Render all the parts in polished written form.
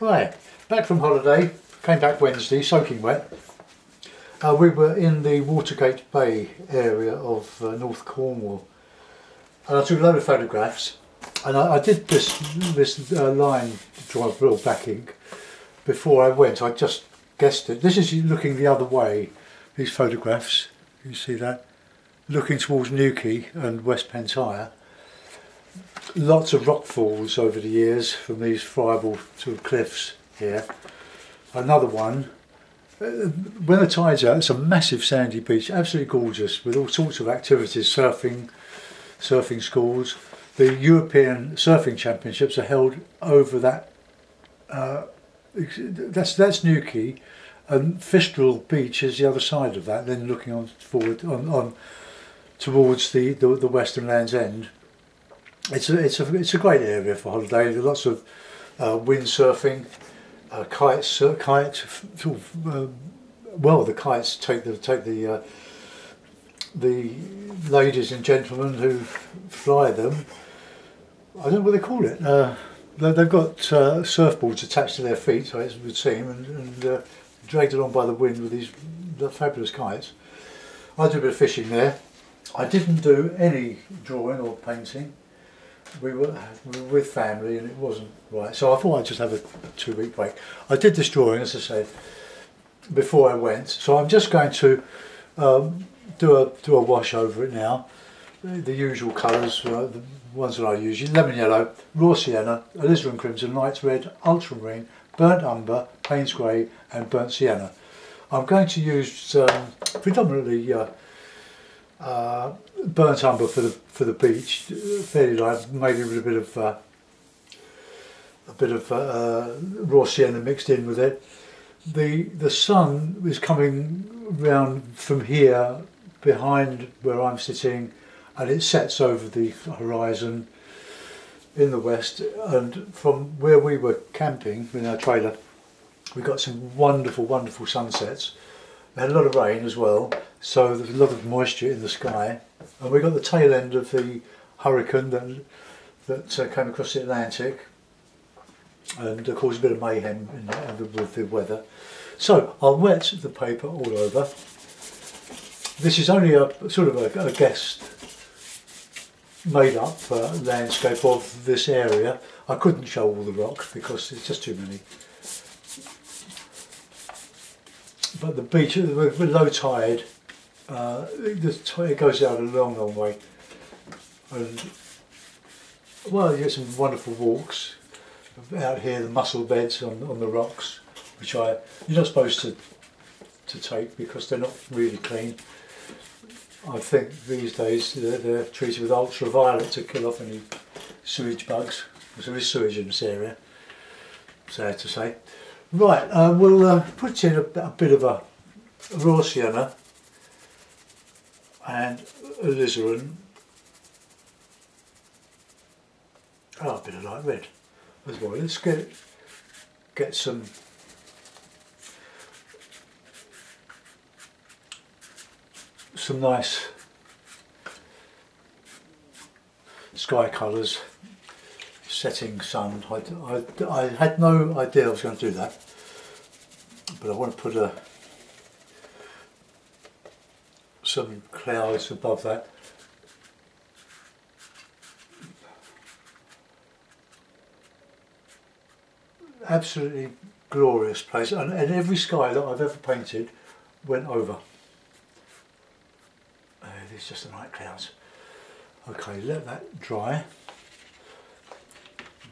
Right, back from holiday, came back Wednesday, soaking wet. We were in the Watergate Bay area of North Cornwall, and I took a load of photographs, and I did this line drive real backing before I went. I just guessed it. This is looking the other way, these photographs, you see that? Looking towards Newquay and West Pentire. Lots of rock falls over the years from these friable sort of cliffs here. Another one, when the tide's out, it's a massive sandy beach, absolutely gorgeous, with all sorts of activities, surfing schools. The European Surfing Championships are held over that, that's Newquay, and Fistral Beach is the other side of that, then looking on forward on towards the Western Land's End. It's a great area for holiday. There's lots of windsurfing, well, the kites take the ladies and gentlemen who fly them. I don't know what they call it. They've got surfboards attached to their feet, as it would seem, and dragged along by the wind with these fabulous kites. I do a bit of fishing there. I didn't do any drawing or painting. We were with family and it wasn't right, so I thought I'd just have a 2-week break. I did this drawing, as I said, before I went, so I'm just going to do a wash over it now. The usual colours, the ones that I use: lemon yellow, raw sienna, alizarin crimson, light red, ultramarine, burnt umber, Payne's grey and burnt sienna. I'm going to use predominantly burnt umber for the beach, fairly light, maybe with a bit of raw sienna mixed in with it. The sun is coming round from here behind where I'm sitting, and it sets over the horizon in the west. And from where we were camping in our trailer, we got some wonderful sunsets. We had a lot of rain as well, so there's a lot of moisture in the sky, and we got the tail end of the hurricane that came across the Atlantic and caused a bit of mayhem with the weather. So I'll wet the paper all over. This is only a sort of a guessed made up landscape of this area. I couldn't show all the rock because it's just too many. But the beach, with low tide, it goes out a long way, and well, you get some wonderful walks out here. The mussel beds on the rocks, which you're not supposed to take because they're not really clean. I think these days they're treated with ultraviolet to kill off any sewage bugs, because there is sewage in this area, sad to say. Right, we'll put in a bit of a raw sienna and alizarin. Oh, a bit of light red as well. Let's get some nice sky colours. Setting sun. I had no idea I was going to do that, but I want to put some clouds above that. Absolutely glorious place, and every sky that I've ever painted went over. These just the night clouds. Okay, let that dry.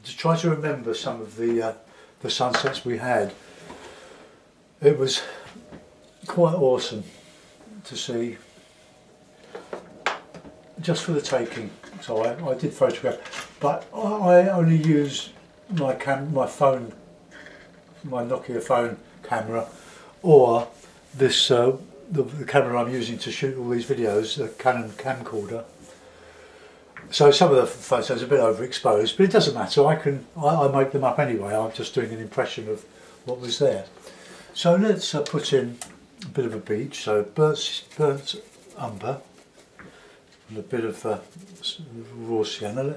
Just try to remember some of the sunsets we had. It was quite awesome to see, just for the taking. So I did photograph, but I only use my phone, my Nokia phone camera, or this the camera I'm using to shoot all these videos, the Canon camcorder. So some of the photos are a bit overexposed, but it doesn't matter. I make them up anyway. I'm just doing an impression of what was there. So let's put in a bit of a beach. So burnt umber and a bit of raw sienna.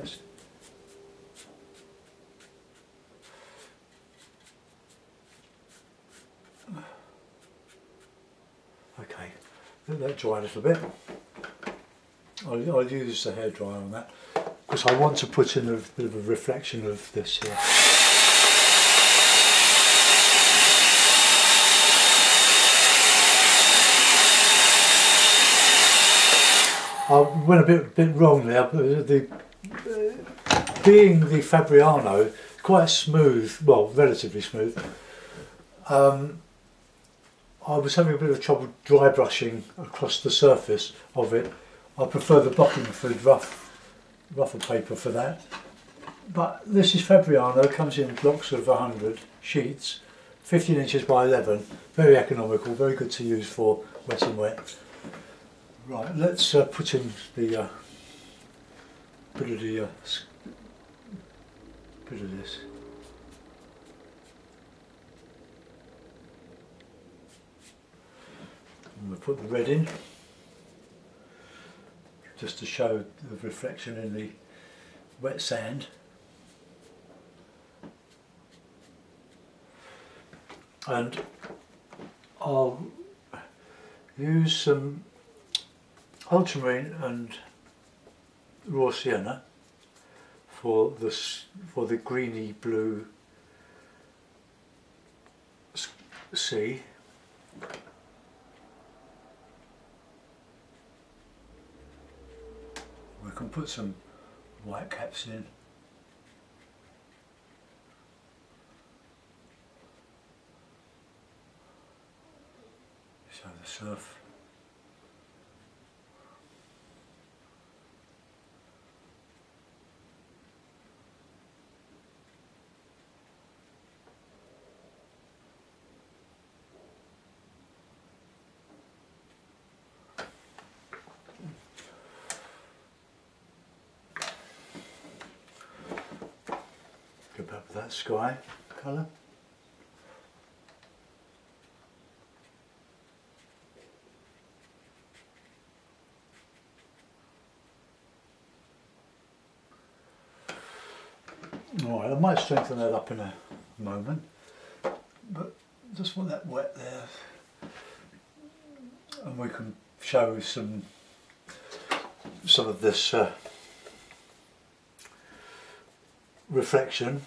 let that dry a little bit. I'll use the hairdryer on that because I want to put in a bit of a reflection of this here. I went a bit wrong there, but being the Fabriano, quite smooth, well, relatively smooth. I was having a bit of trouble dry brushing across the surface of it. I prefer the Bockingford rougher paper for that. But this is Fabriano, comes in blocks of 100 sheets, 15 inches by 11, very economical, very good to use for wet. Right, let's put in the bit of this. And we'll put the red in, just to show the reflection in the wet sand. And I'll use some ultramarine and raw sienna for the greeny blue sea. We can put some white caps in. Show the surf. Go back with that sky colour. Alright, I might strengthen that up in a moment, but just want that wet there, and we can show some of this reflection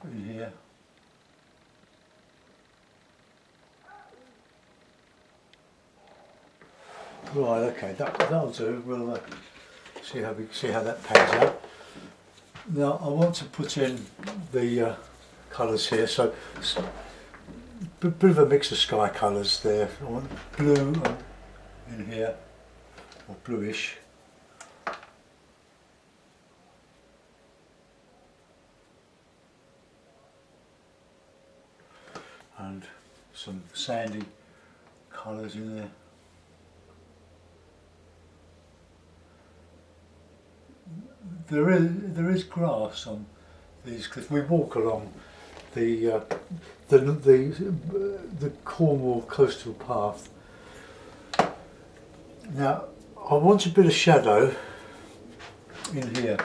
in here. Right, okay, that'll do. We'll see how that pans out. Now I want to put in the colours here, so a bit of a mix of sky colours there. I want blue in here, or bluish. And some sandy colours in there. There is grass on these cliffs. We walk along the Cornwall coastal path. Now I want a bit of shadow in here.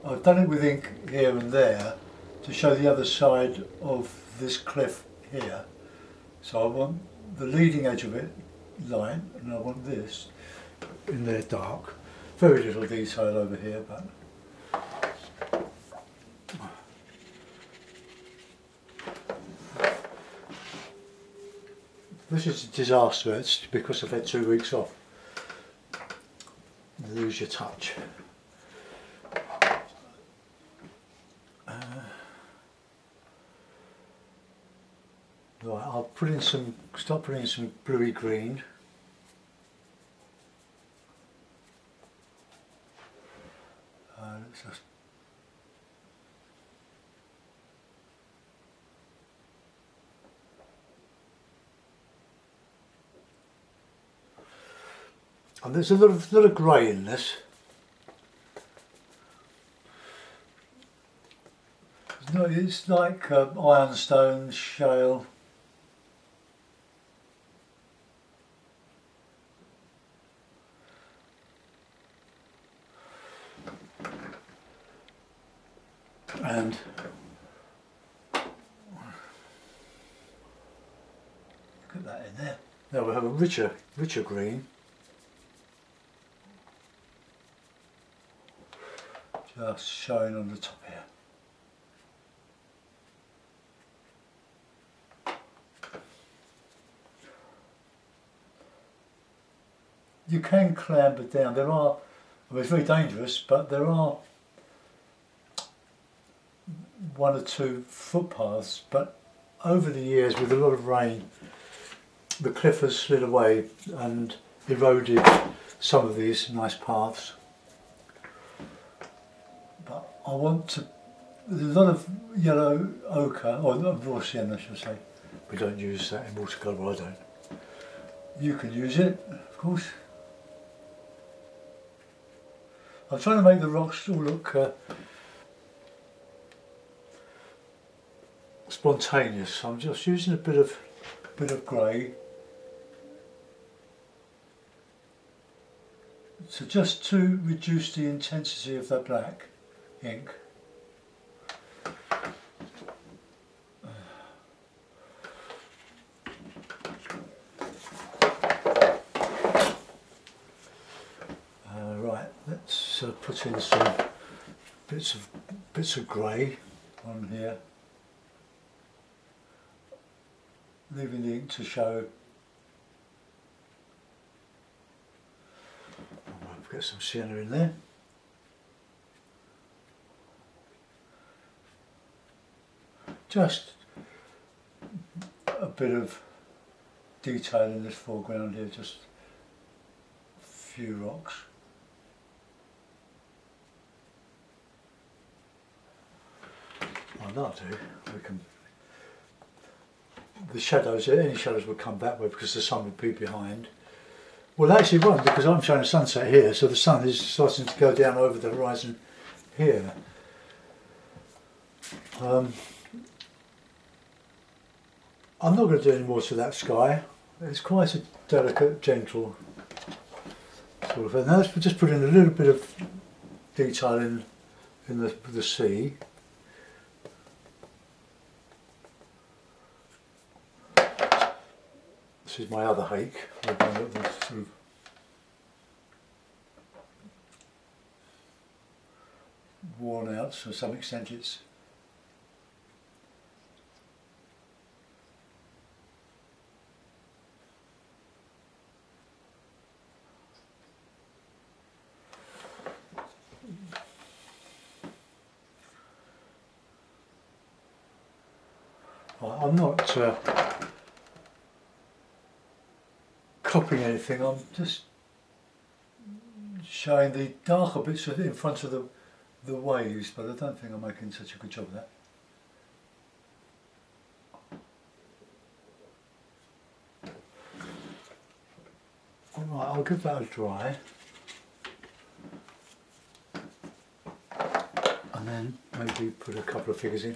I've done it with ink here and there to show the other side of this cliff here. So I want the leading edge of it light, and I want this in there dark. Very little detail over here, but this is a disaster. It's because I've had 2 weeks off. You lose your touch. Right, I'll start putting in some bluey green. Let's just and there's a lot of grey in this. It's like ironstone, shale. And there. Now we have a richer green. Just showing on the top here. You can clamber down. There are, I mean, it's very dangerous, but there are one or two footpaths. But over the years, with a lot of rain, the cliff has slid away and eroded some of these nice paths. But I want to, there's a lot of yellow ochre, or raw sienna, I should say. We don't use that in watercolour, I don't. You can use it, of course. I'm trying to make the rocks all look spontaneous. I'm just using a bit of grey. So just to reduce the intensity of that black ink. Right, let's put in some bits of grey on here, leaving the ink to show. I'll get some sienna in there. Just a bit of detail in this foreground here, just a few rocks. That'll do. We can. The shadows, any shadows will come that way because the sun will be behind. Well, actually, it won't, because I'm showing a sunset here, so the sun is starting to go down over the horizon here. I'm not going to do any more to that sky. It's quite a delicate, gentle sort of thing. Now let's just put in a little bit of detail in the sea. This is my other hake. Sort of worn out, so to some extent it's I'm not copying anything, I'm just showing the darker bits of it in front of the waves, but I don't think I'm making such a good job of that. Alright, I'll give that a dry, and then maybe put a couple of figures in.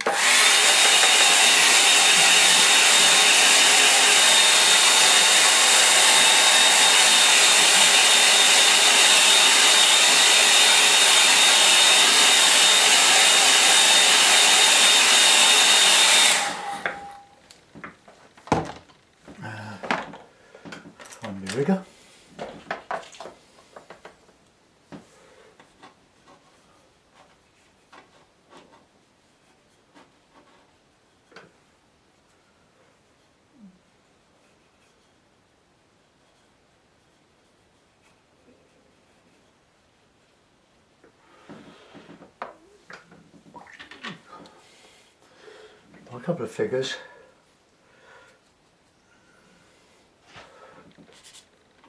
Rigger. A couple of figures.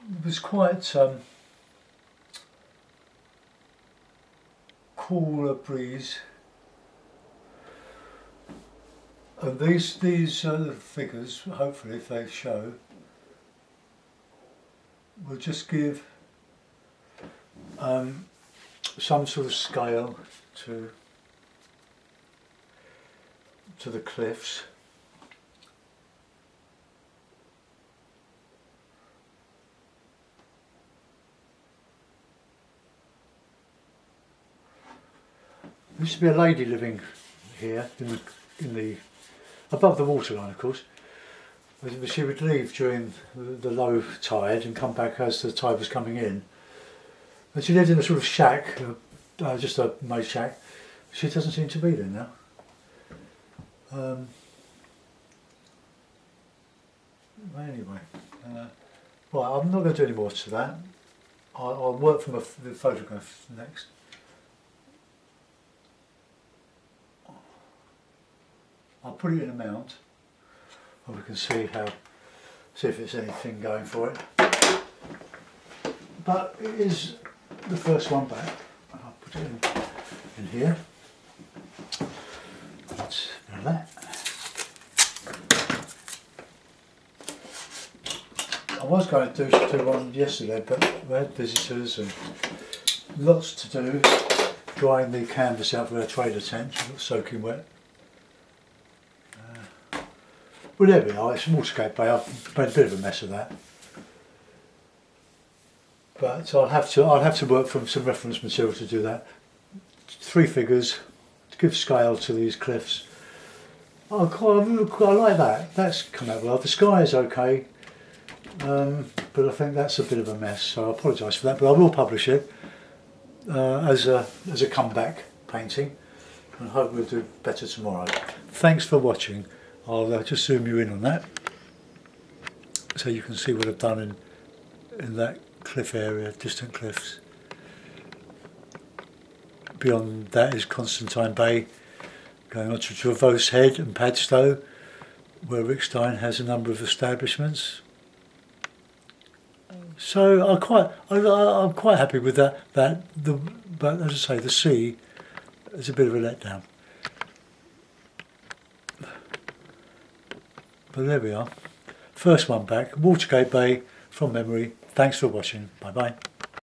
It was quite cooler breeze, and these figures, hopefully, if they show, will just give some sort of scale to the cliffs. There used to be a lady living here in the above the waterline, of course, She would leave during the low tide and come back as the tide was coming in. And she lived in a sort of shack, just a made shack. She doesn't seem to be there now. Anyway, right, I'm not going to do any more to that. I'll work from the photograph next. I'll put it in a mount, and we can see if there's anything going for it. But it is the first one back. I'll put it in here. Let's do that. I was going to do one yesterday, but we had visitors and lots to do. Drying the canvas out for our trader tent, it's soaking wet. Well, there we are. It's Watergate Bay. I've made a bit of a mess of that, but I'll have to work from some reference material to do that. 3 figures to give scale to these cliffs. I like that. That's come out well. The sky is okay. But I think that's a bit of a mess, so I apologise for that, but I will publish it as a comeback painting, and I hope we'll do better tomorrow. Thanks for watching. I'll just zoom you in on that so you can see what I've done in that cliff area, distant cliffs. Beyond that is Constantine Bay, going on to Trevose Head and Padstow, where Rickstein has a number of establishments. So I'm quite happy with that. But as I say, the sea is a bit of a letdown. But there we are. First one back. Watergate Bay from memory. Thanks for watching. Bye bye.